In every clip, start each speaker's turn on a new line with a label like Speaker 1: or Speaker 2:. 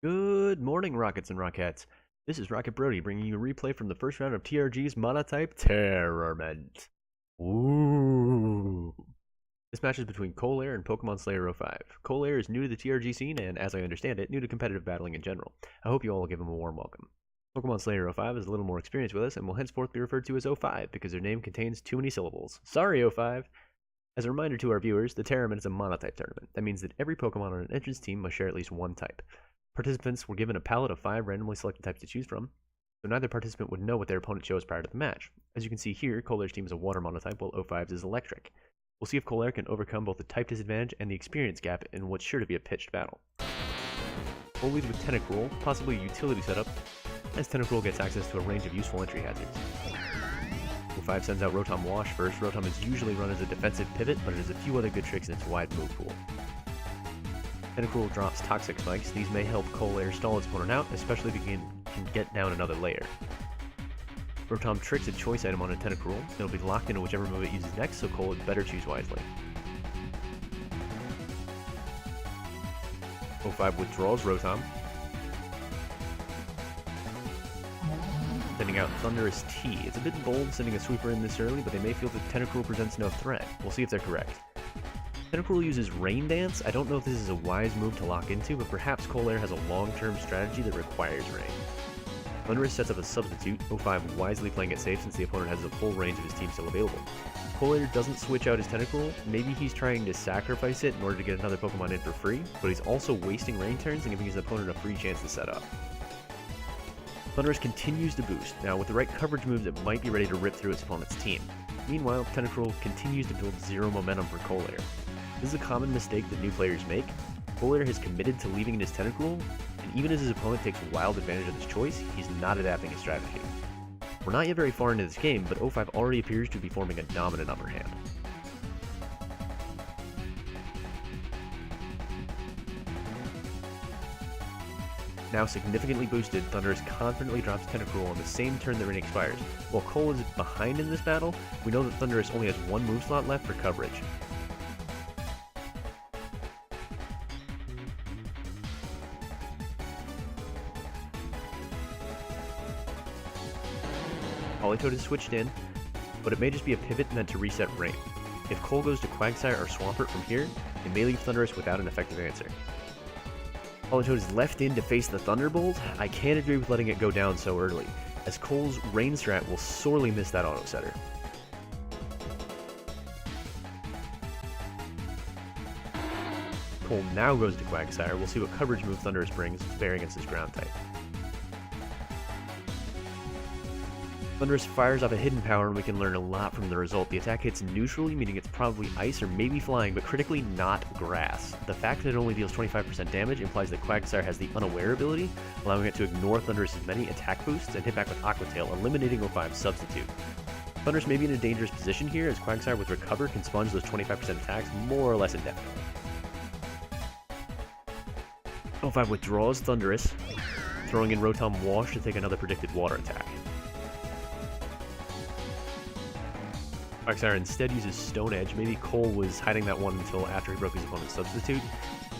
Speaker 1: Good morning, Rockets and Rockettes. This is Rocket Brody bringing you a replay from the first round of TRG's Monotype TERRORMENT. Ooh. This match is between ColeAir and PokemonSlayer05. ColeAir is new to the TRG scene and, as I understand it, new to competitive battling in general. I hope you all will give him a warm welcome. PokemonSlayer05 is a little more experienced with us and will henceforth be referred to as 05 because their name contains too many syllables. Sorry, 05! As a reminder to our viewers, the Terrorment is a Monotype tournament. That means that every Pokemon on an entrance team must share at least one type. Participants were given a palette of 5 randomly selected types to choose from, so neither participant would know what their opponent chose prior to the match. As you can see here, ColeAir's team is a water monotype, while 05's is electric. We'll see if ColeAir can overcome both the type disadvantage and the experience gap in what's sure to be a pitched battle. Cole leads with Tentacruel, possibly a utility setup, as Tentacruel gets access to a range of useful entry hazards. 05 sends out Rotom Wash first. Rotom is usually run as a defensive pivot, but it has a few other good tricks in its wide move pool. Tentacruel drops Toxic Spikes. These may help ColeAir stall its opponent out, especially if he can get down another layer. Rotom tricks a choice item on a Tentacruel. It'll be locked into whichever move it uses next, so Cole had better choose wisely. 05 withdraws Rotom, sending out Thunderous T. It's a bit bold sending a sweeper in this early, but they may feel that Tentacruel presents no threat. We'll see if they're correct. Tentacruel uses Rain Dance. I don't know if this is a wise move to lock into, but perhaps ColeAir has a long-term strategy that requires rain. Thunderous sets up a substitute, 05 wisely playing it safe since the opponent has the full range of his team still available. ColeAir doesn't switch out his Tentacruel. Maybe he's trying to sacrifice it in order to get another Pokemon in for free, but he's also wasting rain turns and giving his opponent a free chance to set up. Thunderous continues to boost. Now, with the right coverage moves, it might be ready to rip through its opponent's team. Meanwhile, Tentacruel continues to build zero momentum for ColeAir. This is a common mistake that new players make. ColeAir has committed to leaving in his Tentacruel, and even as his opponent takes wild advantage of his choice, he's not adapting his strategy. We're not yet very far into this game, but 05 already appears to be forming a dominant upper hand. Now significantly boosted, Thunderous confidently drops Tentacruel on the same turn the rain expires. While Cole is behind in this battle, we know that Thunderous only has one move slot left for coverage. Politoed is switched in, but it may just be a pivot meant to reset rain. If Cole goes to Quagsire or Swampert from here, it may leave Thunderous without an effective answer. Politoed is left in to face the Thunderbolt. I can't agree with letting it go down so early, as Cole's Rain strat will sorely miss that auto setter. Cole now goes to Quagsire. We'll see what coverage move Thunderous brings to bear against his ground type. Thunderous fires off a hidden power and we can learn a lot from the result. The attack hits neutrally, meaning it's probably ice or maybe flying, but critically not grass. The fact that it only deals 25% damage implies that Quagsire has the Unaware ability, allowing it to ignore Thunderous's many attack boosts and hit back with Aqua Tail, eliminating 05's substitute. Thunderous may be in a dangerous position here, as Quagsire with Recover can sponge those 25% attacks more or less indefinitely. 05 withdraws Thunderous, throwing in Rotom Wash to take another predicted water attack. Quagsire instead uses Stone Edge. Maybe Cole was hiding that one until after he broke his opponent's substitute.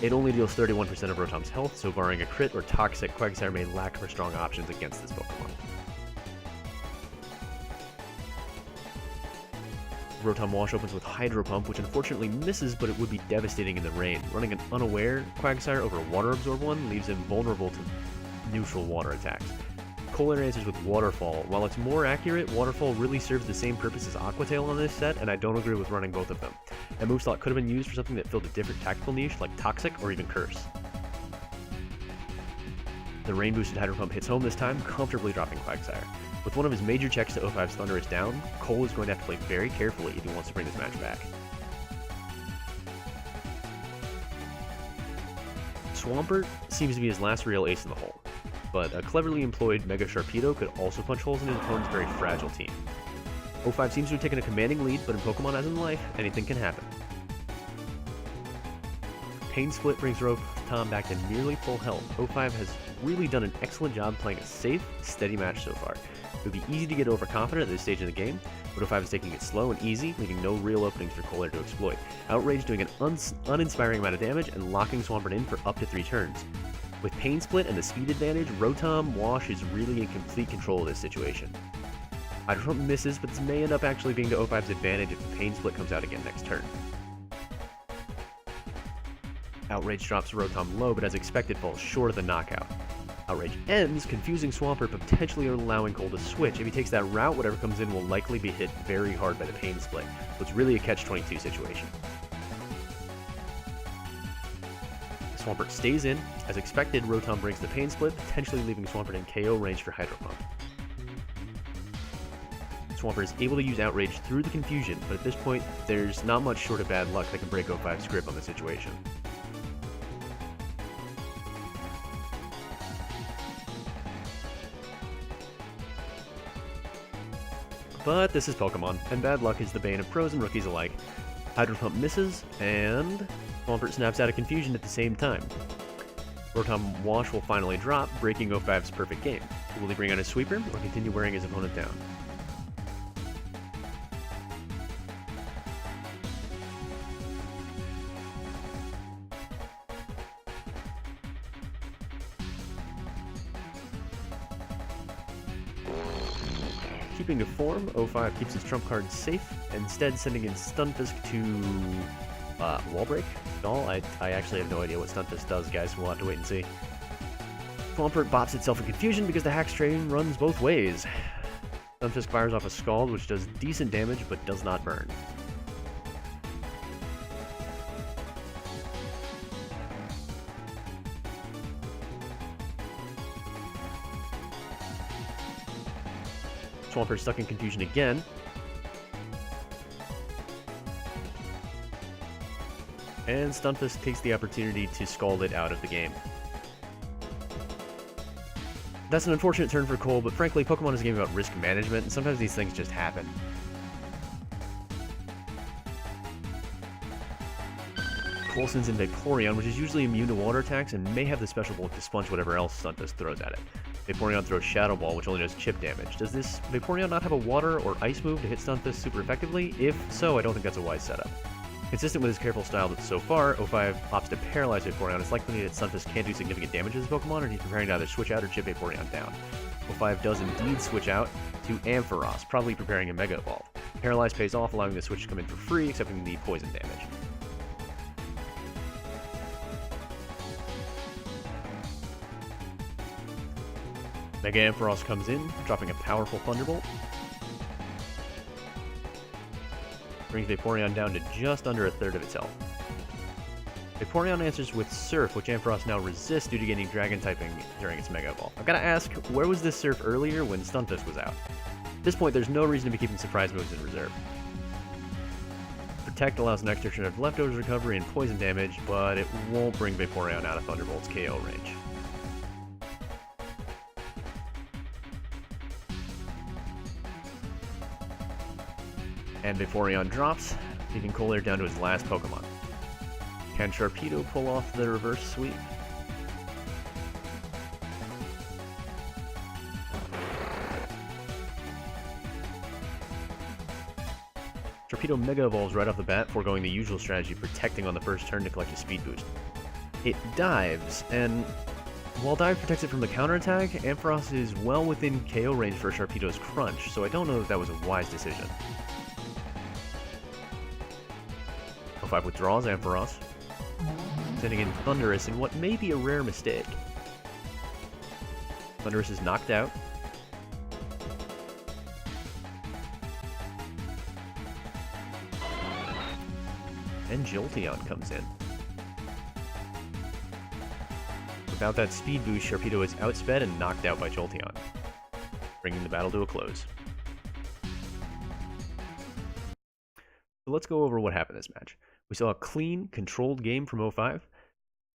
Speaker 1: It only deals 31% of Rotom's health, so barring a crit or toxic, Quagsire may lack for strong options against this Pokemon. Rotom Wash opens with Hydro Pump, which unfortunately misses, but it would be devastating in the rain. Running an Unaware Quagsire over a Water Absorb one leaves him vulnerable to neutral water attacks. ColeAir answers with Waterfall. While it's more accurate, Waterfall really serves the same purpose as Aqua Tail on this set, and I don't agree with running both of them. That move slot could have been used for something that filled a different tactical niche, like Toxic or even Curse. The rain-boosted Hydro Pump hits home this time, comfortably dropping Quagsire. With one of his major checks to 05's Thunderous down, Cole is going to have to play very carefully if he wants to bring this match back. Swampert seems to be his last real ace in the hole, but a cleverly employed Mega Sharpedo could also punch holes in his opponent's very fragile team. 05 seems to have taken a commanding lead, but in Pokemon as in life, anything can happen. Pain Split brings Rotom back to nearly full health. 05 has really done an excellent job playing a safe, steady match so far. It would be easy to get overconfident at this stage of the game, but 05 is taking it slow and easy, leaving no real openings for ColeAir to exploit. Outrage doing an uninspiring amount of damage and locking Swampert in for up to 3 turns. With Pain Split and the speed advantage, Rotom Wash is really in complete control of this situation. Hydro Pump misses, but this may end up actually being to O5's advantage if the Pain Split comes out again next turn. Outrage drops Rotom low, but as expected falls short of the knockout. Outrage ends, confusing Swampert, but potentially allowing Cole to switch. If he takes that route, whatever comes in will likely be hit very hard by the Pain Split, so it's really a catch-22 situation. Swampert stays in. As expected, Rotom breaks the Pain Split, potentially leaving Swampert in KO range for Hydro Pump. Swampert is able to use Outrage through the confusion, but at this point, there's not much short of bad luck that can break O5's grip on the situation. But this is Pokemon, and bad luck is the bane of pros and rookies alike. Hydro Pump misses, and Swampert snaps out of confusion at the same time. Rotom Wash will finally drop, breaking O5's perfect game. Will he bring on his sweeper, or continue wearing his opponent down? Keeping to form, O5 keeps his trump card safe, instead sending in Stunfisk to Wall Break? Stall? I actually have no idea what Stunfisk does, guys, we'll have to wait and see. Swampert bops itself in confusion because the Hax train runs both ways. Stunfisk fires off a Scald, which does decent damage but does not burn. Swampert stuck in confusion again. And Stunfisk takes the opportunity to Scald it out of the game. That's an unfortunate turn for Cole, but frankly, Pokemon is a game about risk management, and sometimes these things just happen. Cole sends in Vaporeon, which is usually immune to water attacks and may have the special bulk to sponge whatever else Stunfisk throws at it. Vaporeon throws Shadow Ball, which only does chip damage. Does this Vaporeon not have a water or ice move to hit Stunfisk super effectively? If so, I don't think that's a wise setup. Consistent with his careful style so far, O5 opts to paralyze Vaporeon. It's likely that Stunfisk can't do significant damage to this Pokemon, and he's preparing to either switch out or chip Vaporeon down. O5 does indeed switch out to Ampharos, probably preparing a Mega Evolve. Paralyze pays off, allowing the switch to come in for free, excepting the poison damage. Mega Ampharos comes in, dropping a powerful Thunderbolt. Brings Vaporeon down to just under a third of its health. Vaporeon answers with Surf, which Ampharos now resists due to getting Dragon typing during its Mega Evolve. I've got to ask, where was this Surf earlier when Stunfisk was out? At this point, there's no reason to be keeping surprise moves in reserve. Protect allows an extra turn of leftovers recovery and poison damage, but it won't bring Vaporeon out of Thunderbolt's KO range. And Vaporeon drops, leaving ColeAir down to his last Pokemon. Can Sharpedo pull off the reverse sweep? Sharpedo Mega Evolves right off the bat, foregoing the usual strategy protecting on the first turn to collect a speed boost. It dives, and while Dive protects it from the counterattack, Ampharos is well within KO range for Sharpedo's Crunch, so I don't know that that was a wise decision. O5 withdraws Ampharos, sending in Thundurus in what may be a rare mistake. Thundurus is knocked out. And Jolteon comes in. Without that speed boost, Sharpedo is outsped and knocked out by Jolteon, bringing the battle to a close. So let's go over what happened this match. We saw a clean, controlled game from O5.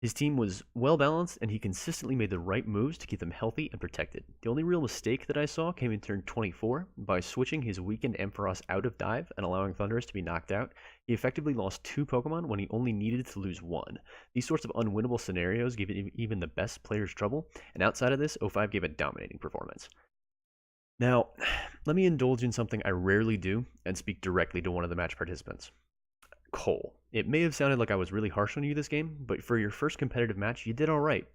Speaker 1: His team was well balanced, and he consistently made the right moves to keep them healthy and protected. The only real mistake that I saw came in turn 24. By switching his weakened Ampharos out of Dive and allowing Thundurus to be knocked out, he effectively lost 2 Pokemon when he only needed to lose 1. These sorts of unwinnable scenarios give even the best players trouble, and outside of this, O5 gave a dominating performance. Now, let me indulge in something I rarely do and speak directly to one of the match participants. Cole, it may have sounded like I was really harsh on you this game, but for your first competitive match, you did alright.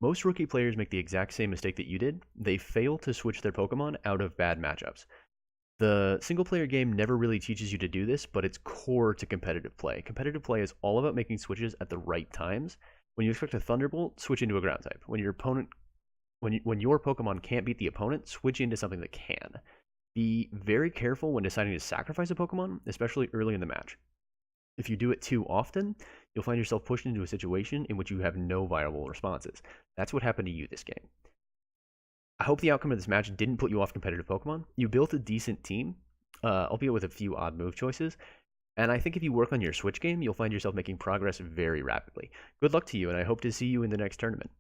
Speaker 1: Most rookie players make the exact same mistake that you did. They fail to switch their Pokemon out of bad matchups. The single player game never really teaches you to do this, but it's core to competitive play. Competitive play is all about making switches at the right times. When you expect a Thunderbolt, switch into a ground type. When your Pokemon can't beat the opponent, switch into something that can. Be very careful when deciding to sacrifice a Pokemon, especially early in the match. If you do it too often, you'll find yourself pushed into a situation in which you have no viable responses. That's what happened to you this game. I hope the outcome of this match didn't put you off competitive Pokemon. You built a decent team, albeit with a few odd move choices. And I think if you work on your Switch game, you'll find yourself making progress very rapidly. Good luck to you, and I hope to see you in the next tournament.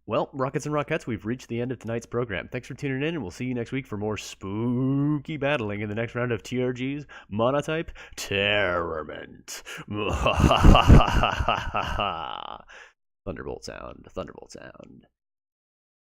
Speaker 1: Well, Rockets and Rockettes, we've reached the end of tonight's program. Thanks for tuning in, and we'll see you next week for more spooky battling in the next round of TRG's Monotype TERRORMENT. Thunderbolt sound, Thunderbolt sound.